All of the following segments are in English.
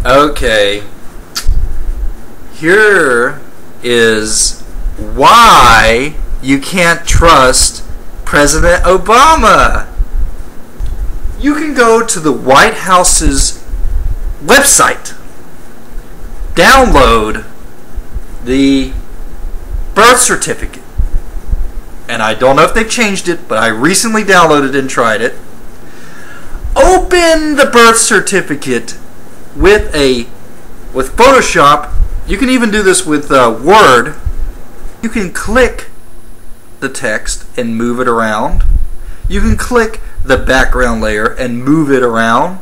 Okay, here is why you can't trust President Obama. You can go to the White House's website, download the birth certificate, and I don't know if they've changed it, but I recently downloaded it and tried it. Open the birth certificate with Photoshop. You can even do this with Word. You can click the text and move it around. You can click the background layer and move it around.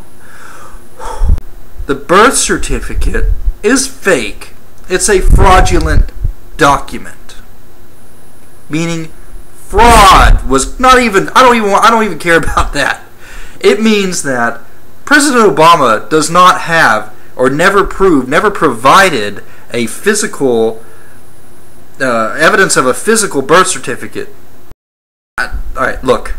The birth certificate is fake. It's a fraudulent document. Meaning fraud was not even, I don't even care about that. It means that President Obama does not have, or never provided a physical evidence of a physical birth certificate. Alright, look.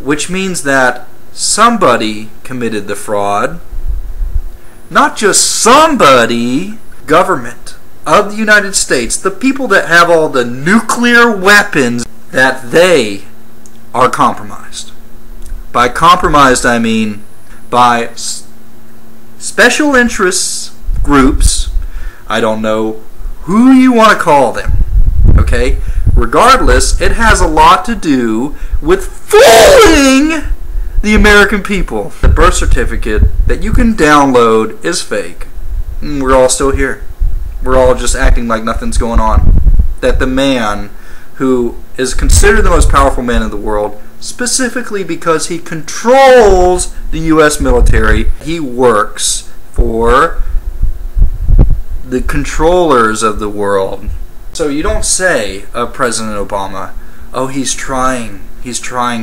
Which means that somebody committed the fraud. Not just somebody, government of the United States, the people that have all the nuclear weapons, that they are compromised. By compromised, I mean by special interests groups. I don't know who you want to call them. Okay? Regardless, it has a lot to do with fooling the American people. The birth certificate that you can download is fake. And we're all still here. We're all just acting like nothing's going on. That the man who is considered the most powerful man in the world, specifically because he controls the U.S. military, he works for the controllers of the world. So you don't say of President Obama, oh, he's trying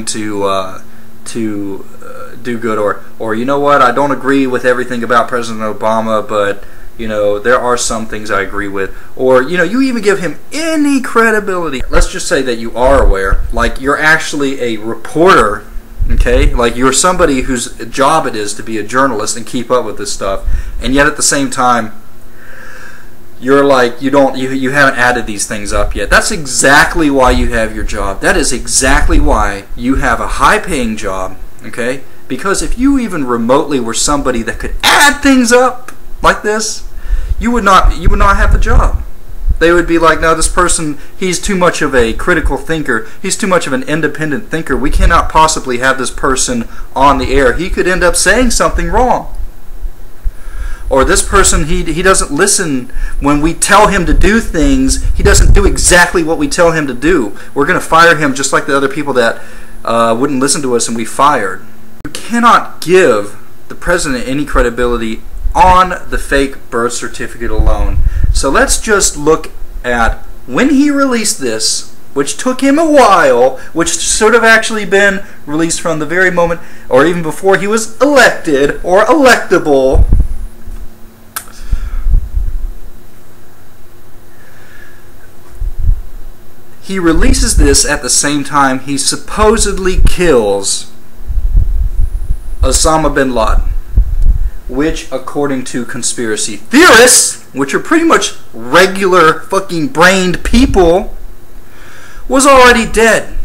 to do good, or you know what, I don't agree with everything about President Obama, but you know, there are some things I agree with. Or, you know, you even give him any credibility. Let's just say that you are aware, like you're actually a reporter, okay? Like you're somebody whose job it is to be a journalist and keep up with this stuff, and yet at the same time, you're like, you haven't added these things up yet. That's exactly why you have your job. That is exactly why you have a high-paying job, okay? Because if you even remotely were somebody that could add things up like this, you would not have the job. They would be like, no, this person, he's too much of a critical thinker. He's too much of an independent thinker. We cannot possibly have this person on the air. He could end up saying something wrong. Or this person, he doesn't listen when we tell him to do things. He doesn't do exactly what we tell him to do. We're going to fire him just like the other people that wouldn't listen to us and we fired. You cannot give the president any credibility on the fake birth certificate alone. So let's just look at when he released this, which took him a while, which should have actually been released from the very moment, or even before he was elected or electable. He releases this at the same time he supposedly kills Osama bin Laden, which, according to conspiracy theorists, which are pretty much regular fucking brained people, was already dead.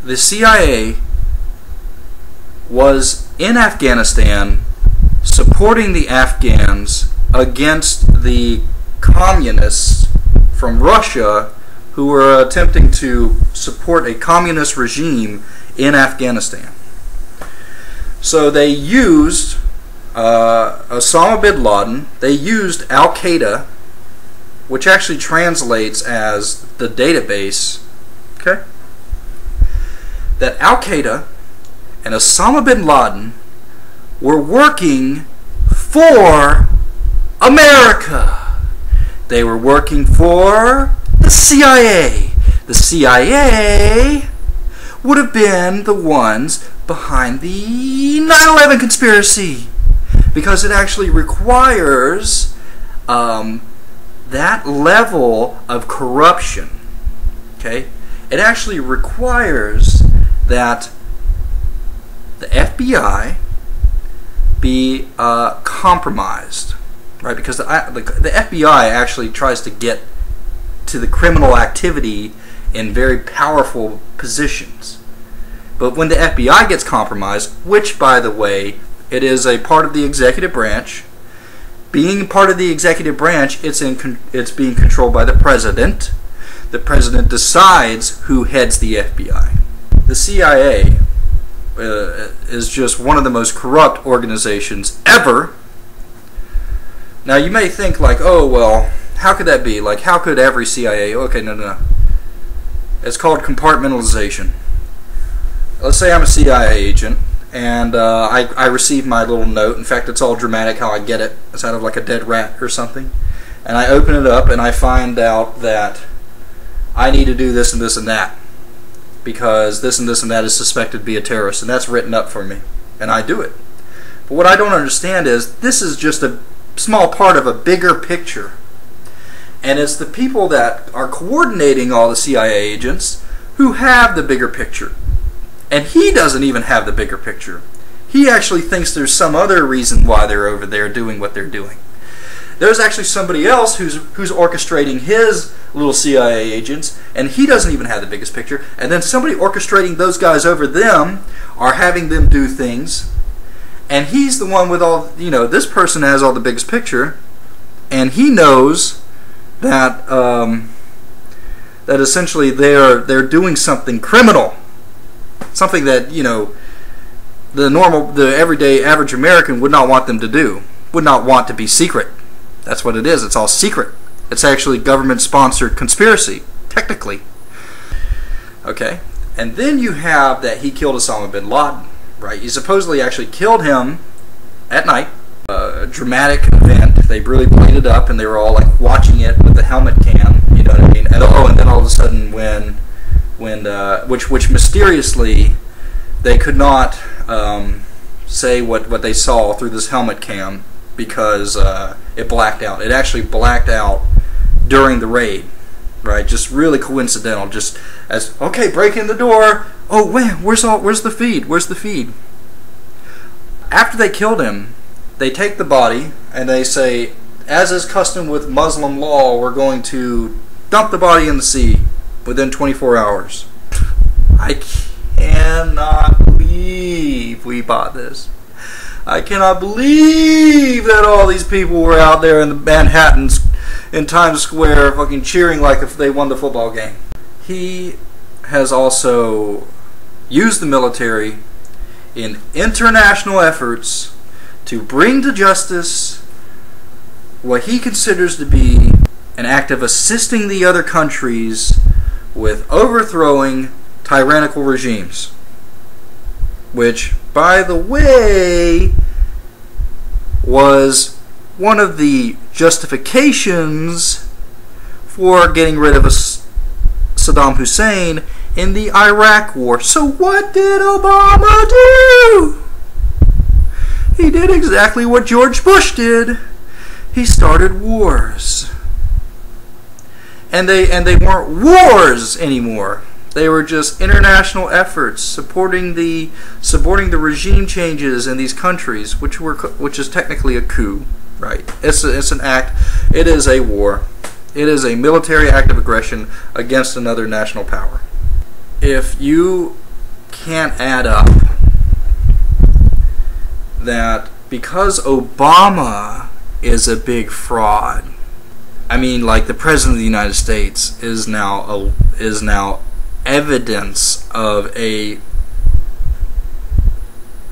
The CIA was in Afghanistan supporting the Afghans against the communists from Russia who were attempting to support a communist regime in Afghanistan. So they used Osama bin Laden, they used Al-Qaeda, which actually translates as the database, okay? That Al-Qaeda and Osama bin Laden were working for America. They were working for the CIA. The CIA would have been the ones behind the 9/11 conspiracy, because it actually requires that level of corruption. Okay, it actually requires that the FBI be compromised, right? Because the FBI actually tries to get to the criminal activity in very powerful positions. But when the FBI gets compromised, which, by the way, it is a part of the executive branch, being part of the executive branch, it's being controlled by the president. The president decides who heads the FBI. The CIA is just one of the most corrupt organizations ever. Now you may think like, oh well, how could that be? Like, how could every CIA? Okay, no. It's called compartmentalization. Let's say I'm a CIA agent, and I receive my little note. In fact, it's all dramatic how I get it. It's out of like a dead rat or something. And I open it up, and I find out that I need to do this and this and that, because this and this and that is suspected to be a terrorist, and that's written up for me, and I do it. But what I don't understand is this is just a small part of a bigger picture. And it's the people that are coordinating all the CIA agents who have the bigger picture. And he doesn't even have the bigger picture. He actually thinks there's some other reason why they're over there doing what they're doing. There's actually somebody else who's orchestrating his little CIA agents, and he doesn't even have the biggest picture. And then somebody orchestrating those guys over them are having them do things. And he's the one with all, this person has all the biggest picture, and he knows that that essentially they're doing something criminal, something that the everyday average American would not want them to do, would not want to be secret. That's what it is. It's all secret. It's actually government-sponsored conspiracy, technically. Okay, and then you have that he killed Osama bin Laden, right? He supposedly actually killed him at night. A dramatic event. They really played it up, and they were all like watching it with the helmet cam. You know what I mean? And then all of a sudden, which mysteriously they could not say what they saw through this helmet cam because it blacked out. It actually blacked out during the raid, right? Just really coincidental. Just as break in the door. Oh, where's the feed? Where's the feed? After they killed him, they take the body and they say, as is custom with Muslim law, we're going to dump the body in the sea within 24 hours. I cannot believe we bought this. I cannot believe that all these people were out there in the Manhattans, in Times Square, fucking cheering like if they won the football game. He has also used the military in international efforts to bring to justice what he considers to be an act of assisting the other countries with overthrowing tyrannical regimes. Which, by the way, was one of the justifications for getting rid of Saddam Hussein in the Iraq War. So what did Obama do? He did exactly what George Bush did. He started wars. And they weren't wars anymore. They were just international efforts supporting the regime changes in these countries, which is technically a coup, right? It's an act. It is a war. It is a military act of aggression against another national power. If you can't add up that because Obama is a big fraud, I mean, like the President of the United States is now evidence of a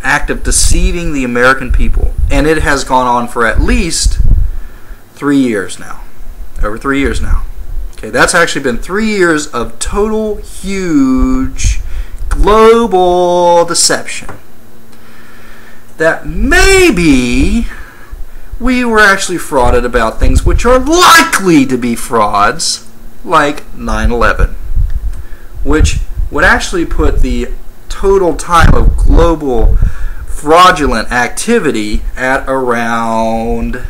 act of deceiving the American people, and it has gone on for at least 3 years now. Over 3 years now. Okay, that's actually been 3 years of total, huge, global deception. That maybe we were actually frauded about things which are likely to be frauds, like 9/11, which would actually put the total time of global fraudulent activity at around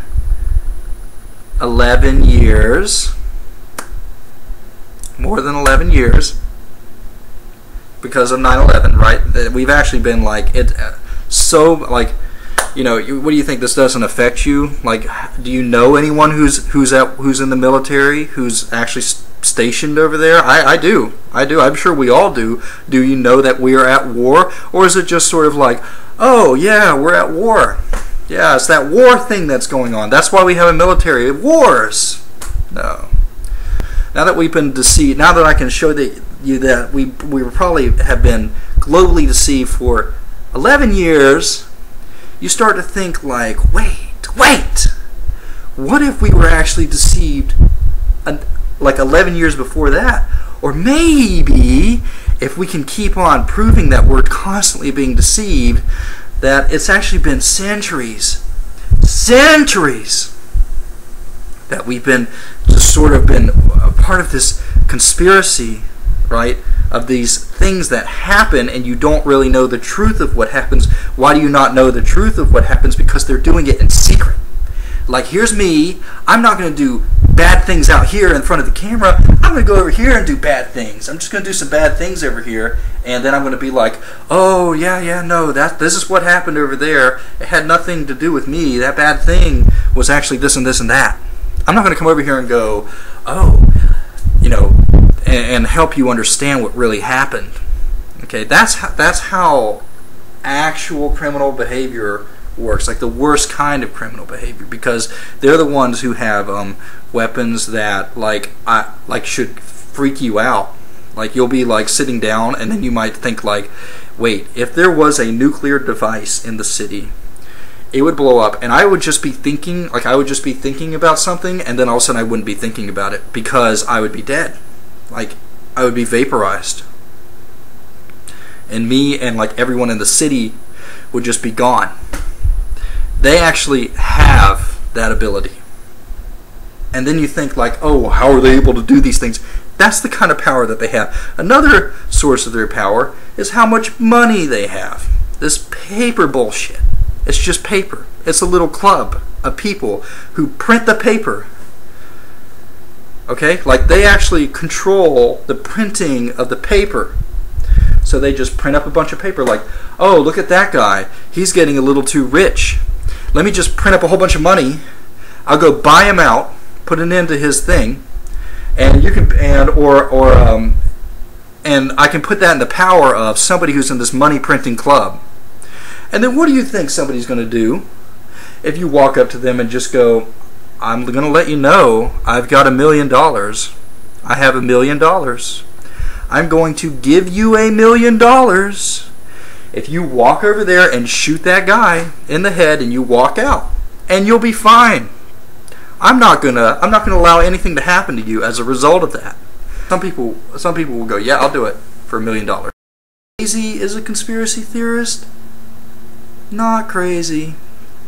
11 years, more than 11 years, because of 9/11, right? We've actually been like, what do you think? This doesn't affect you? Like, do you know anyone who's in the military, who's actually stationed over there? I do. I'm sure we all do. Do you know that we are at war, or is it just sort of like, oh yeah, we're at war? Yeah, it's that war thing that's going on. That's why we have a military. Wars. No. Now that we've been deceived, now that I can show you that we probably have been globally deceived for 11 years, you start to think like, wait, what if we were actually deceived like 11 years before that? Or maybe if we can keep on proving that we're constantly being deceived, that it's actually been centuries that we've been just sort of been a part of this conspiracy, right, of these things that happen, and you don't really know the truth of what happens. Why do you not know the truth of what happens? Because they're doing it in secret. Like, here's me, I'm not going to do bad things out here in front of the camera. I'm going to go over here and do bad things. I'm just going to do some bad things over here, and then I'm going to be like, oh, yeah, no, this is what happened over there. It had nothing to do with me. That bad thing was actually this and this and that. I'm not going to come over here and go, oh, and help you understand what really happened. Okay, that's how actual criminal behavior works, like the worst kind of criminal behavior, because they're the ones who have weapons that should freak you out. Like, you'll be like sitting down, and then you might think like, wait, if there was a nuclear device in the city, it would blow up, and I would just be thinking about something, and then all of a sudden I wouldn't be thinking about it because I would be dead. Like, I would be vaporized, and me and like everyone in the city would just be gone. They actually have that ability. And then you think like, oh, how are they able to do these things? That's the kind of power that they have. Another source of their power is how much money they have. This paper bullshit. It's just paper. It's a little club of people who print the paper. Okay? Like, they actually control the printing of the paper. So they just print up a bunch of paper like, oh, look at that guy. He's getting a little too rich. Let me just print up a whole bunch of money. I'll go buy him out, put it into his thing, and you can and I can put that in the power of somebody who's in this money printing club. And then what do you think somebody's going to do if you walk up to them and just go, I'm going to let you know I've got $1 million. I have $1 million. I'm going to give you $1 million if you walk over there and shoot that guy in the head and you walk out, and you'll be fine. I'm not gonna allow anything to happen to you as a result of that. Some people will go, yeah, I'll do it for $1 million. Crazy is a conspiracy theorist? Not crazy.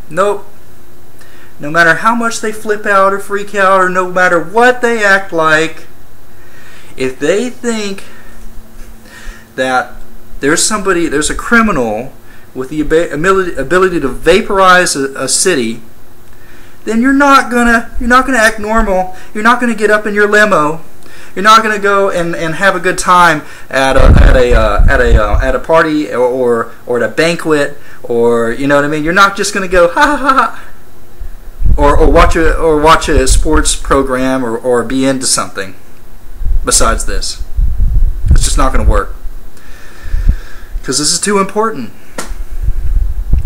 Nope. No matter how much they flip out or freak out, or no matter what they act like, if they think that there's a criminal with the ability to vaporize a city, then you're not gonna act normal. You're not gonna get up in your limo. You're not gonna go and have a good time at a party or at a banquet, or you know what I mean. You're not just gonna go ha ha ha, or watch a sports program or be into something besides this. It's just not gonna work. Because this is too important,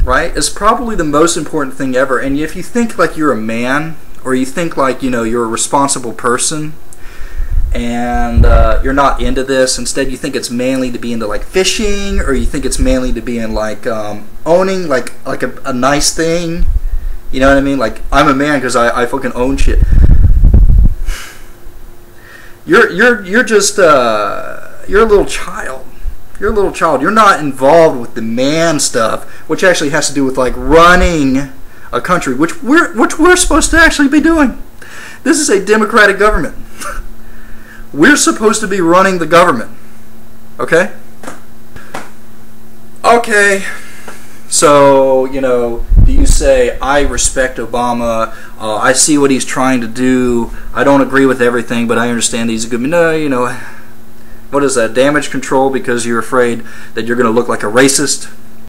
right? It's probably the most important thing ever. And if you think like you're a man, or you think like, you're a responsible person, and you're not into this, instead you think it's mainly to be into like fishing, or you think it's mainly to be in like owning like a nice thing, you know what I mean? Like, I'm a man because I fucking own shit. You're just you're a little child. You're a little child. You're not involved with the man stuff, which actually has to do with like running a country, which we're supposed to actually be doing. This is a democratic government. We're supposed to be running the government. Okay? Okay. So, do you say, I respect Obama, I see what he's trying to do, I don't agree with everything, but I understand he's a good man. No, what is that, damage control because you're afraid that you're going to look like a racist?